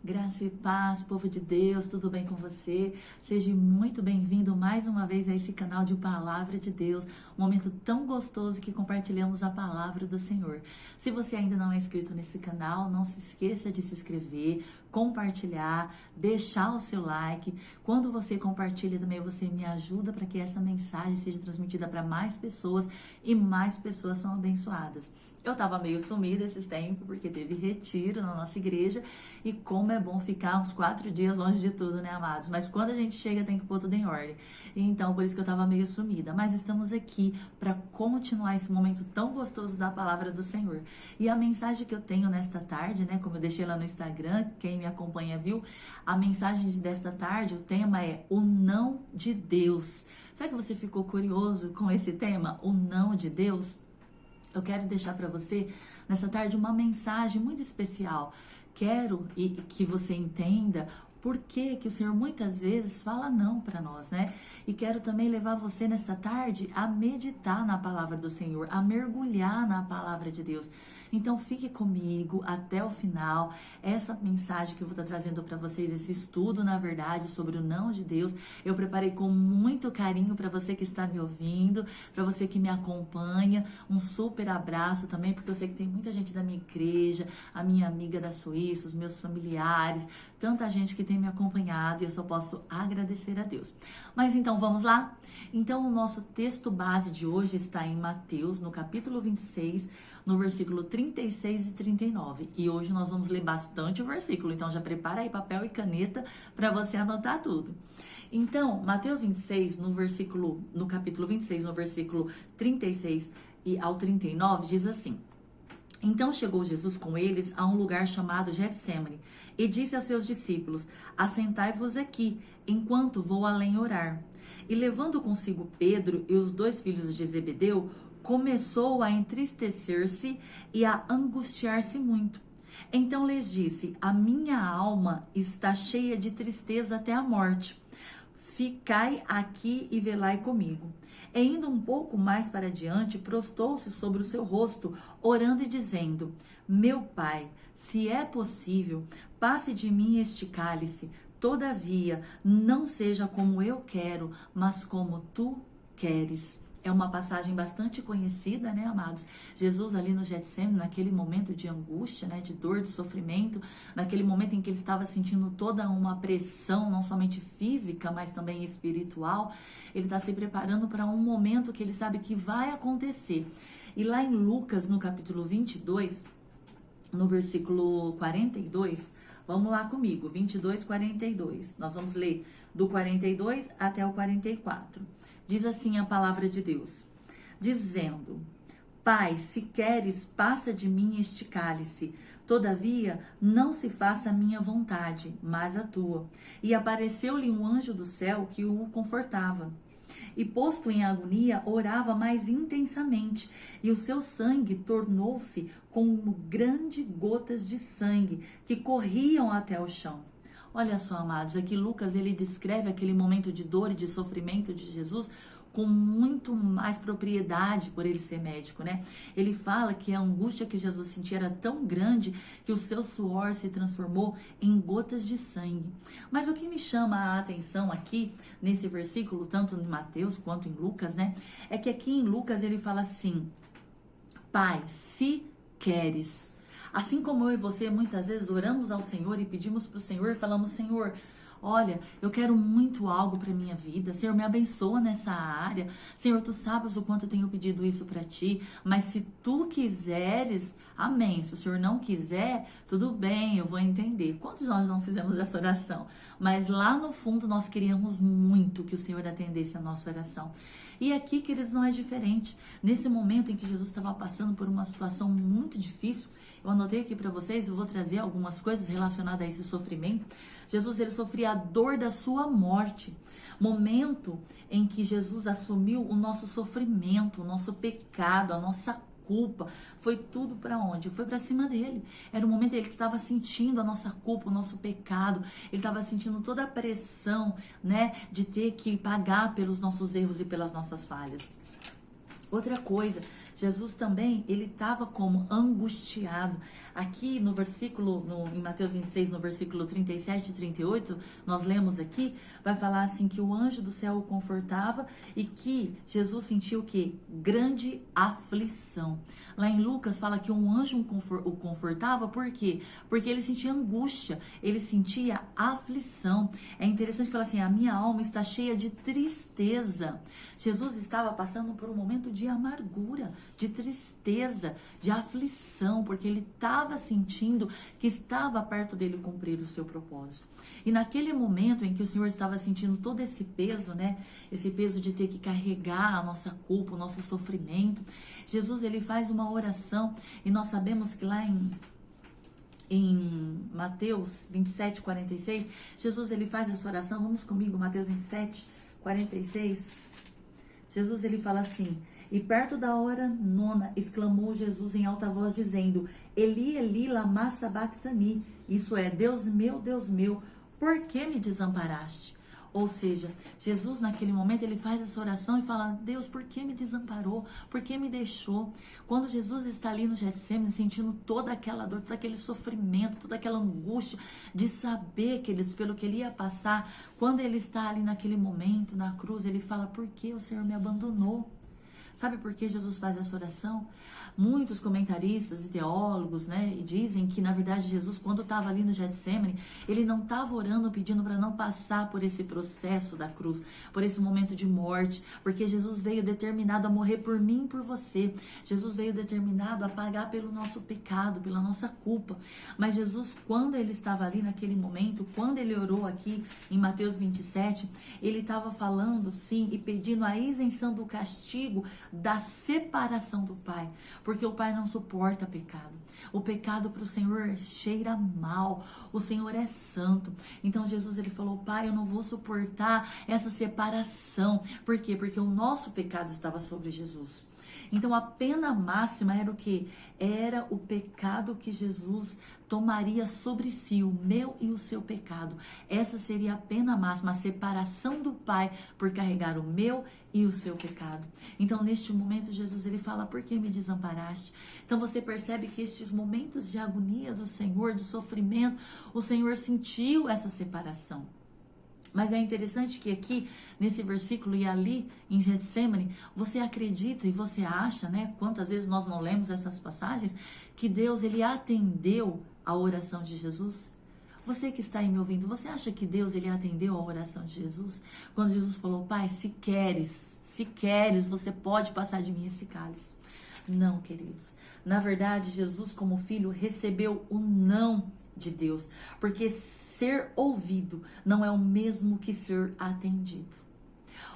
Graça e paz, povo de Deus, tudo bem com você? Seja muito bem-vindo mais uma vez a esse canal de Palavra de Deus, um momento tão gostoso que compartilhamos a Palavra do Senhor. Se você ainda não é inscrito nesse canal, não se esqueça de se inscrever, compartilhar, deixar o seu like. Quando você compartilha também, você me ajuda para que essa mensagem seja transmitida para mais pessoas e mais pessoas são abençoadas. Eu tava meio sumida esses tempos, porque teve retiro na nossa igreja, e como é bom ficar uns 4 dias longe de tudo, né, amados? Mas quando a gente chega, tem que pôr tudo em ordem. Então, por isso que eu tava meio sumida. Mas estamos aqui para continuar esse momento tão gostoso da palavra do Senhor. E a mensagem que eu tenho nesta tarde, né, como eu deixei lá no Instagram, quem me acompanha viu, a mensagem desta tarde, o tema é o não de Deus. Será que você ficou curioso com esse tema, o não de Deus? Eu quero deixar para você, nessa tarde, uma mensagem muito especial. Quero que você entenda por que o Senhor muitas vezes fala não para nós, né? E quero também levar você nessa tarde a meditar na palavra do Senhor, a mergulhar na palavra de Deus. Então fique comigo até o final. Essa mensagem que eu vou estar trazendo para vocês, esse estudo, na verdade, sobre o não de Deus, eu preparei com muito carinho para você que está me ouvindo, para você que me acompanha. Um super abraço também, porque eu sei que tem muita gente da minha igreja, a minha amiga da Suíça, os meus familiares, tanta gente que tem me acompanhado e eu só posso agradecer a Deus. Mas então vamos lá? Então o nosso texto base de hoje está em Mateus, no capítulo 26, no versículo 36 e 39. E hoje nós vamos ler bastante o versículo, então já prepara aí papel e caneta para você anotar tudo. Então, Mateus 26, no capítulo 26, no versículo 36 e ao 39, diz assim: Então chegou Jesus com eles a um lugar chamado Getsêmani e disse aos seus discípulos: Assentai-vos aqui, enquanto vou além orar. E levando consigo Pedro e os 2 filhos de Zebedeu, começou a entristecer-se e a angustiar-se muito. Então lhes disse: A minha alma está cheia de tristeza até a morte. Ficai aqui e velai comigo. E indo um pouco mais para diante, prostou-se sobre o seu rosto, orando e dizendo: Meu Pai, se é possível, passe de mim este cálice. Todavia, não seja como eu quero, mas como tu queres. É uma passagem bastante conhecida, né, amados? Jesus ali no Getsêmani, naquele momento de angústia, né, de dor, de sofrimento, naquele momento em que ele estava sentindo toda uma pressão, não somente física, mas também espiritual, ele está se preparando para um momento que ele sabe que vai acontecer. E lá em Lucas, no capítulo 22, no versículo 42, vamos lá comigo, 22, 42. Nós vamos ler do 42 até o 44. Diz assim a palavra de Deus, dizendo: Pai, se queres, passa de mim este cálice. Todavia, não se faça a minha vontade, mas a tua. E apareceu-lhe um anjo do céu que o confortava. E posto em agonia, orava mais intensamente, e o seu sangue tornou-se como grandes gotas de sangue que corriam até o chão. Olha só, amados, aqui Lucas ele descreve aquele momento de dor e de sofrimento de Jesus com muito mais propriedade por ele ser médico, né? Ele fala que a angústia que Jesus sentia era tão grande que o seu suor se transformou em gotas de sangue. Mas o que me chama a atenção aqui, nesse versículo, tanto em Mateus quanto em Lucas, né? É que aqui em Lucas ele fala assim: Pai, se queres. Assim como eu e você muitas vezes oramos ao Senhor e pedimos para o Senhor e falamos: Senhor, olha, eu quero muito algo para minha vida. Senhor, me abençoa nessa área. Senhor, tu sabes o quanto eu tenho pedido isso para ti. Mas se tu quiseres, amém. Se o Senhor não quiser, tudo bem, eu vou entender. Quantos nós não fizemos essa oração? Mas lá no fundo nós queríamos muito que o Senhor atendesse a nossa oração. E aqui, queridos, não é diferente. Nesse momento em que Jesus estava passando por uma situação muito difícil, eu anotei aqui para vocês, eu vou trazer algumas coisas relacionadas a esse sofrimento. Jesus, ele sofria a dor da sua morte. Momento em que Jesus assumiu o nosso sofrimento, o nosso pecado, a nossa culpa. Foi tudo para onde? Foi para cima dele. Era o momento em que ele estava sentindo a nossa culpa, o nosso pecado. Ele estava sentindo toda a pressão, né, de ter que pagar pelos nossos erros e pelas nossas falhas. Outra coisa Jesus também, ele estava como angustiado. Aqui no versículo, em Mateus 26, no versículo 37 e 38, nós lemos aqui, vai falar assim que o anjo do céu o confortava e que Jesus sentiu o quê? Grande aflição. Lá em Lucas fala que um anjo o confortava, por quê? Porque ele sentia angústia, ele sentia aflição. É interessante falar assim, a minha alma está cheia de tristeza. Jesus estava passando por um momento de amargura, de tristeza, de aflição, porque ele estava sentindo que estava perto dele cumprir o seu propósito. E naquele momento em que o Senhor estava sentindo todo esse peso, né? Esse peso de ter que carregar a nossa culpa, o nosso sofrimento, Jesus, ele faz uma oração, e nós sabemos que lá em Mateus 27, 46, Jesus, ele faz essa oração. Vamos comigo, Mateus 27, 46. Jesus, ele fala assim: e perto da hora nona, exclamou Jesus em alta voz, dizendo: Eli, Eli, lama sabachthani. Isso é, Deus meu, por que me desamparaste? Ou seja, Jesus naquele momento ele faz essa oração e fala: Deus, por que me desamparou? Por que me deixou? Quando Jesus está ali no Getsêmani sentindo toda aquela dor, todo aquele sofrimento, toda aquela angústia de saber, queridos, pelo que ele ia passar, quando ele está ali naquele momento na cruz, ele fala: por que o Senhor me abandonou? Sabe por que Jesus faz essa oração? Muitos comentaristas e teólogos, né, dizem que, na verdade, Jesus, quando estava ali no Getsêmani, ele não estava orando, pedindo para não passar por esse processo da cruz, por esse momento de morte, porque Jesus veio determinado a morrer por mim e por você. Jesus veio determinado a pagar pelo nosso pecado, pela nossa culpa. Mas Jesus, quando ele estava ali naquele momento, quando ele orou aqui em Mateus 27, ele estava falando, sim, e pedindo a isenção do castigo, da separação do Pai, porque o Pai não suporta pecado. O pecado para o Senhor cheira mal, o Senhor é santo. Então Jesus, ele falou: Pai, eu não vou suportar essa separação. Por quê? Porque o nosso pecado estava sobre Jesus. Então a pena máxima era o quê? Era o pecado que Jesus tomaria sobre si, o meu e o seu pecado. Essa seria a pena máxima, a separação do Pai por carregar o meu e o seu pecado. Então neste momento Jesus, ele fala: por que me desamparaste? Então você percebe que estes momentos de agonia do Senhor, de sofrimento, o Senhor sentiu essa separação. Mas é interessante que aqui, nesse versículo e ali em Getsêmani, você acredita e você acha, né? Quantas vezes nós não lemos essas passagens, que Deus, ele atendeu a oração de Jesus? Você que está aí me ouvindo, você acha que Deus, ele atendeu a oração de Jesus? Quando Jesus falou: Pai, se queres, você pode passar de mim esse cálice. Não, queridos. Na verdade, Jesus, como filho, recebeu o não de Deus, porque ser ouvido não é o mesmo que ser atendido.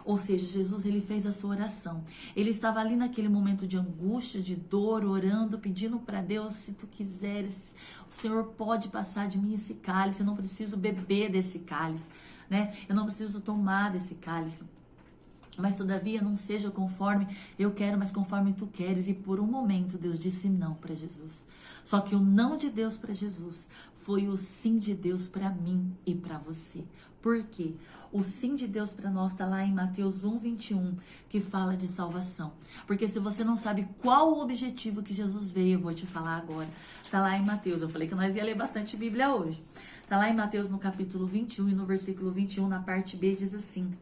Ou seja, Jesus, ele fez a sua oração. Ele estava ali naquele momento de angústia, de dor, orando, pedindo para Deus: se tu quiseres, o Senhor pode passar de mim esse cálice. Eu não preciso beber desse cálice, né? Eu não preciso tomar desse cálice. Mas todavia não seja conforme eu quero, mas conforme tu queres. E por um momento Deus disse não para Jesus. Só que o não de Deus para Jesus foi o sim de Deus para mim e para você. Por quê? O sim de Deus para nós está lá em Mateus 1:21, que fala de salvação. Porque se você não sabe qual o objetivo que Jesus veio, eu vou te falar agora. Está lá em Mateus. Eu falei que nós ia ler bastante Bíblia hoje. Está lá em Mateus no capítulo 21 e no versículo 21, na parte B, diz assim: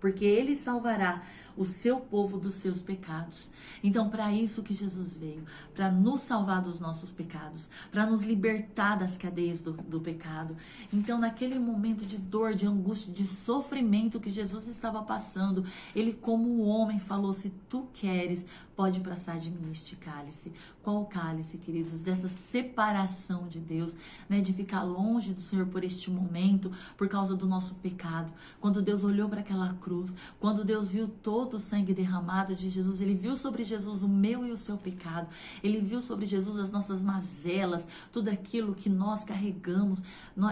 porque ele salvará o seu povo dos seus pecados. Então, para isso que Jesus veio, para nos salvar dos nossos pecados, para nos libertar das cadeias do pecado. Então, naquele momento de dor, de angústia, de sofrimento que Jesus estava passando, ele, como homem, falou: se tu queres, pode passar de mim este cálice. Qual cálice, queridos? Dessa separação de Deus, né? De ficar longe do Senhor por este momento, por causa do nosso pecado. Quando Deus olhou para aquela cruz, quando Deus viu todo o sangue derramado de Jesus, ele viu sobre Jesus o meu e o seu pecado. Ele viu sobre Jesus as nossas mazelas, tudo aquilo que nós carregamos.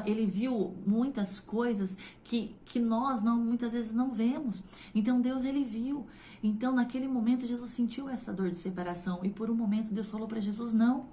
Ele viu muitas coisas que nós muitas vezes não vemos. Então Deus, ele viu. Então naquele momento Jesus sentiu essa dor de separação e por um momento Deus falou para Jesus: não.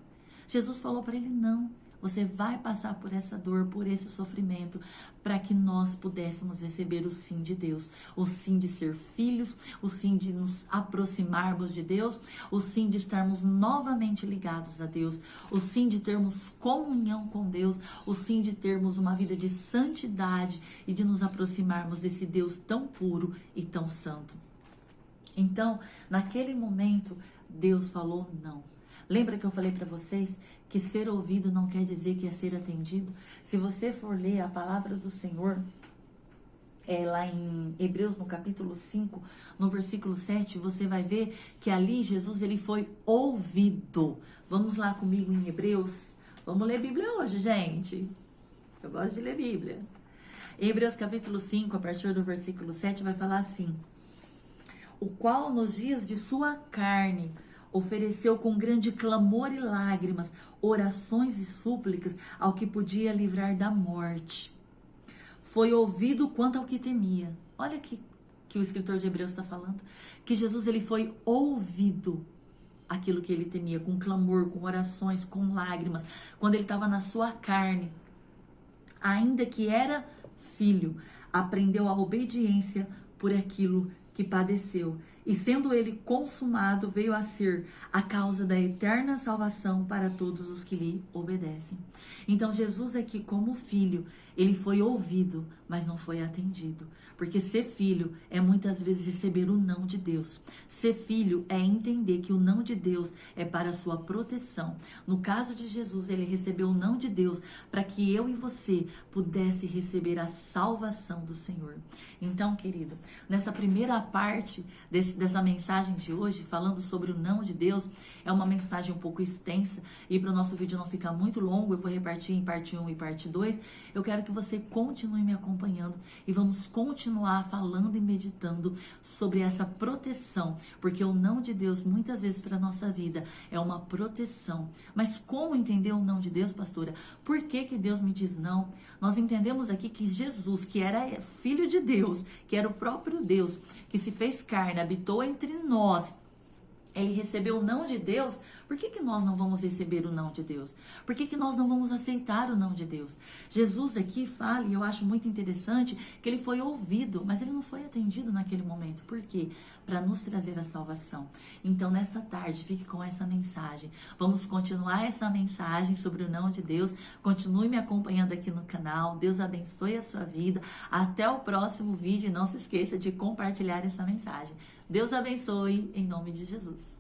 Jesus falou para ele: não. você vai passar por essa dor, por esse sofrimento, para que nós pudéssemos receber o sim de Deus, o sim de ser filhos, o sim de nos aproximarmos de Deus, o sim de estarmos novamente ligados a Deus, o sim de termos comunhão com Deus, o sim de termos uma vida de santidade e de nos aproximarmos desse Deus tão puro e tão santo. Então, naquele momento, Deus falou não. Lembra que eu falei para vocês que ser ouvido não quer dizer que é ser atendido? Se você for ler a palavra do Senhor, lá em Hebreus, no capítulo 5, no versículo 7, você vai ver que ali Jesus ele foi ouvido. Vamos lá comigo em Hebreus. Vamos ler Bíblia hoje, gente. Eu gosto de ler Bíblia. Em Hebreus capítulo 5, a partir do versículo 7, vai falar assim: o qual nos dias de sua carne ofereceu com grande clamor e lágrimas, orações e súplicas ao que podia livrar da morte. Foi ouvido quanto ao que temia. Olha que o escritor de Hebreus está falando. Que Jesus ele foi ouvido aquilo que ele temia, com clamor, com orações, com lágrimas, quando ele estava na sua carne. Ainda que era filho, aprendeu a obediência por aquilo que padeceu. E sendo ele consumado, veio a ser a causa da eterna salvação para todos os que lhe obedecem. Então Jesus aqui, como filho, ele foi ouvido, mas não foi atendido. Porque ser filho é muitas vezes receber o não de Deus. Ser filho é entender que o não de Deus é para a sua proteção. No caso de Jesus, ele recebeu o não de Deus para que eu e você pudesse receber a salvação do Senhor. Então, querido, nessa primeira parte dessa mensagem de hoje, falando sobre o não de Deus, é uma mensagem um pouco extensa e para o nosso vídeo não ficar muito longo, eu vou repartir em parte 1 e parte 2. Eu quero que você continue me acompanhando e vamos continuar falando e meditando sobre essa proteção, porque o não de Deus muitas vezes para a nossa vida é uma proteção. Mas como entender o não de Deus, pastora? Por que Deus me diz não? Nós entendemos aqui que Jesus, que era filho de Deus, que era o próprio Deus, que se fez carne, habitou entre nós, ele recebeu o não de Deus. Por que nós não vamos receber o não de Deus? Por que nós não vamos aceitar o não de Deus? Jesus aqui fala, e eu acho muito interessante, que ele foi ouvido, mas ele não foi atendido naquele momento. Por quê? Para nos trazer a salvação. Então, nessa tarde, fique com essa mensagem. Vamos continuar essa mensagem sobre o não de Deus. Continue me acompanhando aqui no canal. Deus abençoe a sua vida. Até o próximo vídeo. E não se esqueça de compartilhar essa mensagem. Deus abençoe, em nome de Jesus.